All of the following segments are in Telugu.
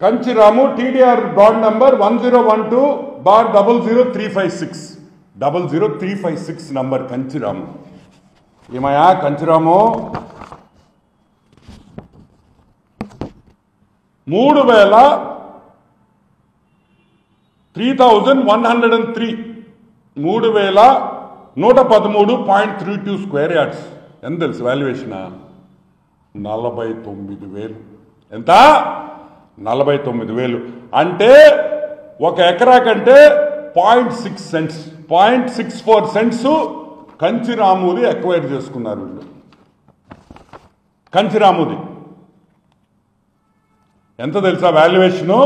Kanchiramu TDR bond number 1012/00356 00356 number Kanchiramu. ఏమయ్యా కంచిరాము 3103 3113.32 స్క్వేర్ యార్డ్స్. ఎంత తెలుసు వాల్యుయేషన్? 49,000. ఎంత? 49,000 అంటే ఒక ఎకరా కంటే 0.6 సెంట్స్ 0.64 సెంట్స్ కంచిరాముది ఎక్వైర్ చేసుకున్నారు వీళ్ళు. కంచిరాముది ఎంత తెలుసా వాల్యుయేషను?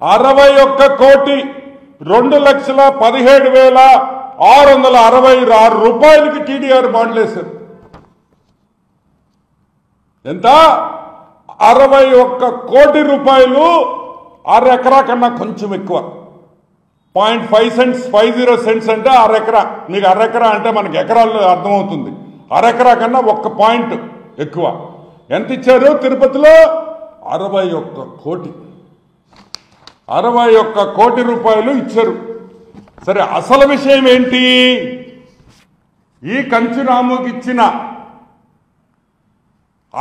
61,2,17,666 రూపాయలకి టీడీఆర్ బాండ్లు వేశారు. ఎంత? 61 కోటి రూపాయలు. 6 ఎకరా కన్నా కొంచెం ఎక్కువ. 0.5 సెంట్స్ 50 సెంట్స్ అంటే 6 ఎకరా. మీకు 6 ఎకరా అంటే మనకి ఎకరాల్లో అర్థమవుతుంది. 6 ఎకరా కన్నా 1 పాయింట్ ఎక్కువ. ఎంత ఇచ్చారు తిరుపతిలో? 61 కోటి. 61 కోటి రూపాయలు ఇచ్చారు. సరే, అసలు విషయం ఏంటి? ఈ కంచిరాముకి ఇచ్చిన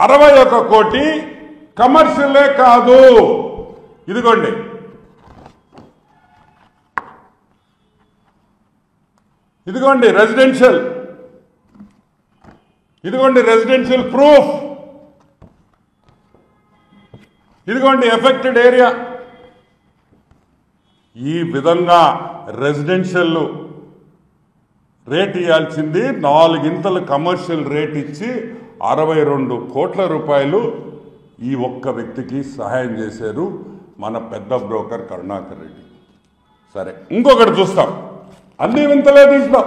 61 కోటి కమర్షియలే కాదు. ఇదిగోండి, ఇదిగోండి రెసిడెన్షియల్, ఇదిగోండి రెసిడెన్షియల్ ప్రూఫ్, ఇదిగోండి ఎఫెక్టెడ్ ఏరియా. ఈ విధంగా రెసిడెన్షియల్ రేట్ ఇవ్వాల్సింది 4 ఇంతలు కమర్షియల్ రేట్ ఇచ్చి 62 కోట్ల రూపాయలు ఈ ఒక్క వ్యక్తికి సహాయం చేశారు మన పెద్ద బ్రోకర్ కరుణాకర్ రెడ్డి. సరే, ఇంకొకటి చూస్తాం. అన్ని వింతలే దీంట్లో.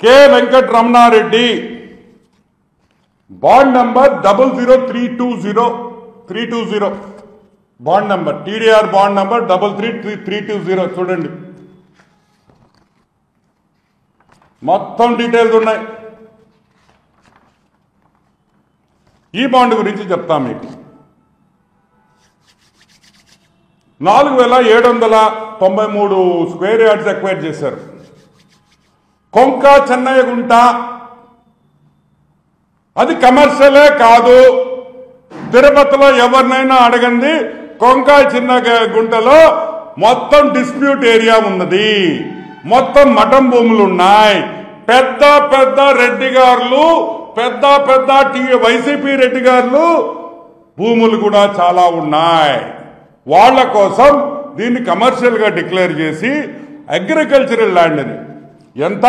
K Venkataramanareddy bond number 00320 bond number, TDR bond number 03320. చూడండి, మొత్తం డీటెయిల్స్ ఉన్నాయి. ఈ బాండ్ గురించి చెప్తా మీకు. 4,793 స్క్వేర్ యార్డ్స్ ఎక్వైర్ చేశారు. కొంక చెన్నయ్య గుంట అది కమర్షియలే కాదు. తిరుపతిలో ఎవరినైనా అడగండి, కొంక చిన్న గుంటలో మొత్తం డిస్ప్యూట్ ఏరియా ఉన్నది. మొత్తం మఠం భూములు ఉన్నాయి. పెద్ద పెద్ద రెడ్డి గారులు, పెద్ద పెద్ద వైసీపీ రెడ్డి గారులు భూములు కూడా చాలా ఉన్నాయి. వాళ్ళ కోసం దీన్ని కమర్షియల్ గా డిక్లేర్ చేసి అగ్రికల్చరల్ ల్యాండ్ అని ఎంత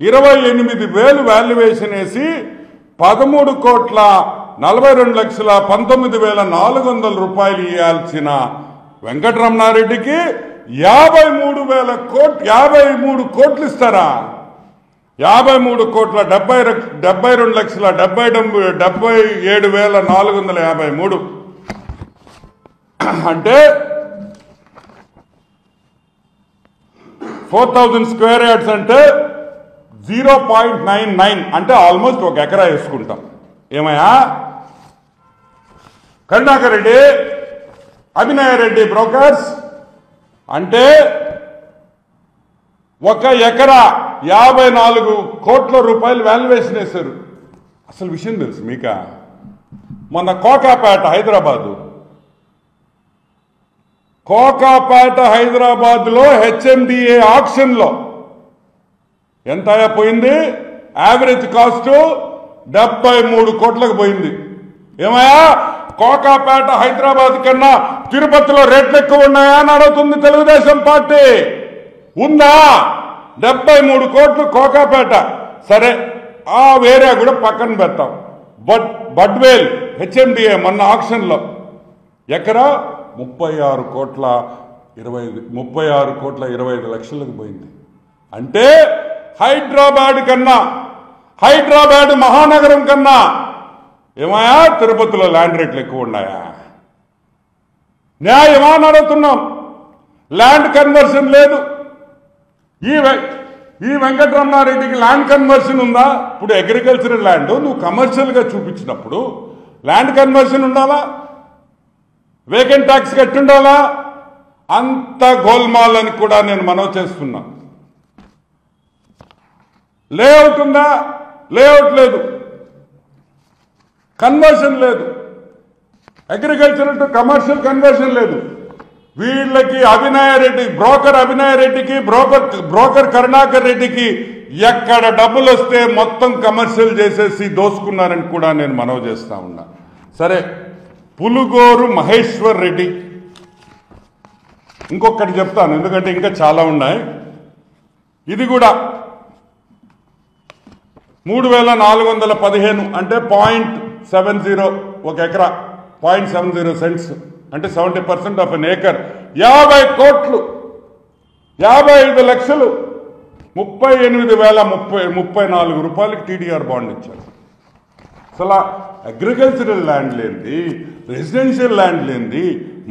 28,000 వాల్యుయేషన్ వేసి 13,42,19,400 రూపాయలు ఇవ్వాల్సిన వెంకటరమణారెడ్డికి 53 కోట్లు ఇస్తారా? 72,77,453 అంటే 4,000 స్క్వేర్ యార్డ్స్ అంటే 0.99 అంటే ఆల్మోస్ట్ 1 ఎకరా వేసుకుంటాం. ఏమయ్యా కరుణాకర్ రెడ్డి, అభినయ రెడ్డి బ్రోకర్స్ అంటే 1 ఎకరా 54 కోట్ల రూపాయలు వాల్యుయేషన్ వేశారు. అసలు విషయం తెలుసు మీకా? మొన్న కోకాపేట హైదరాబాద్లో హెచ్ఎండిఏ ఆక్షన్లో ఎంత పోయింది? యావరేజ్ కాస్ట్ 73 కోట్లకు పోయింది. ఏమయ్యా కోకాపేట హైదరాబాద్ కన్నా తిరుపతిలో రేట్లు ఎక్కువ ఉన్నాయా అని అడుగుతుంది తెలుగుదేశం పార్టీ. ఉందా? 73 కోట్లు కోకాపేట. సరే, ఆ వేరే కూడా పక్కన పెడతాం. బడ్వేల్ హెచ్ఎండిఏ మొన్న ఆక్షన్లో ఎకరా 36 కోట్ల 25 లక్షలకు పోయింది. అంటే హైదరాబాద్ మహానగరం కన్నా ఏమయ్యా తిరుపతిలో ల్యాండ్ రేట్లు ఎక్కువ ఉన్నాయా? న్యాయమా అని అడుగుతున్నాం. ల్యాండ్ కన్వర్షన్ లేదు. ఈ వెంకటరమణారెడ్డికి ల్యాండ్ కన్వర్షన్ ఉందా? ఇప్పుడు అగ్రికల్చరల్ ల్యాండ్ నువ్వు కమర్షియల్గా చూపించినప్పుడు ల్యాండ్ కన్వర్షన్ ఉండాలా, వేకెంట్ ట్యాక్స్ కట్టుండాలా, అంత గోల్మాల్ అని కూడా నేను మనవి చేస్తున్నా. లేఅవుట్ ఉందా? లేఅవుట్ లేదు, కన్వర్షన్ లేదు, అగ్రికల్చరల్ టు కమర్షియల్ కన్వర్షన్ లేదు. వీళ్ళకి బ్రోకర్ అభినయ రెడ్డికి బ్రోకర్ కరుణాకర్ రెడ్డికి ఎక్కడ డబ్బులు వస్తే మొత్తం కమర్షియల్ చేసేసి దోసుకున్నారని కూడా నేను మనవి చేస్తా ఉన్నా. సరే, పులుగోరు మహేశ్వర్ రెడ్డి, ఇంకొకటి చెప్తాను ఎందుకంటే ఇంకా చాలా ఉన్నాయి. ఇది కూడా 3415 అంటే 0.70 ఒక ఎకరా, 0.70 సెంట్స్ అంటే 70% ఆఫ్ ఎన్ ఏకర్, 50 కోట్లు, 55 లక్షలు, 38,034 రూపాయలకి టీడీఆర్ బాండ్ ఇచ్చారు. అసలు అగ్రికల్చరల్ ల్యాండ్ లేనిది, రెసిడెన్షియల్ ల్యాండ్ లేనిది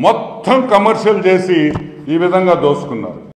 మొత్తం కమర్షియల్ చేసి ఈ విధంగా దోసుకున్నారు.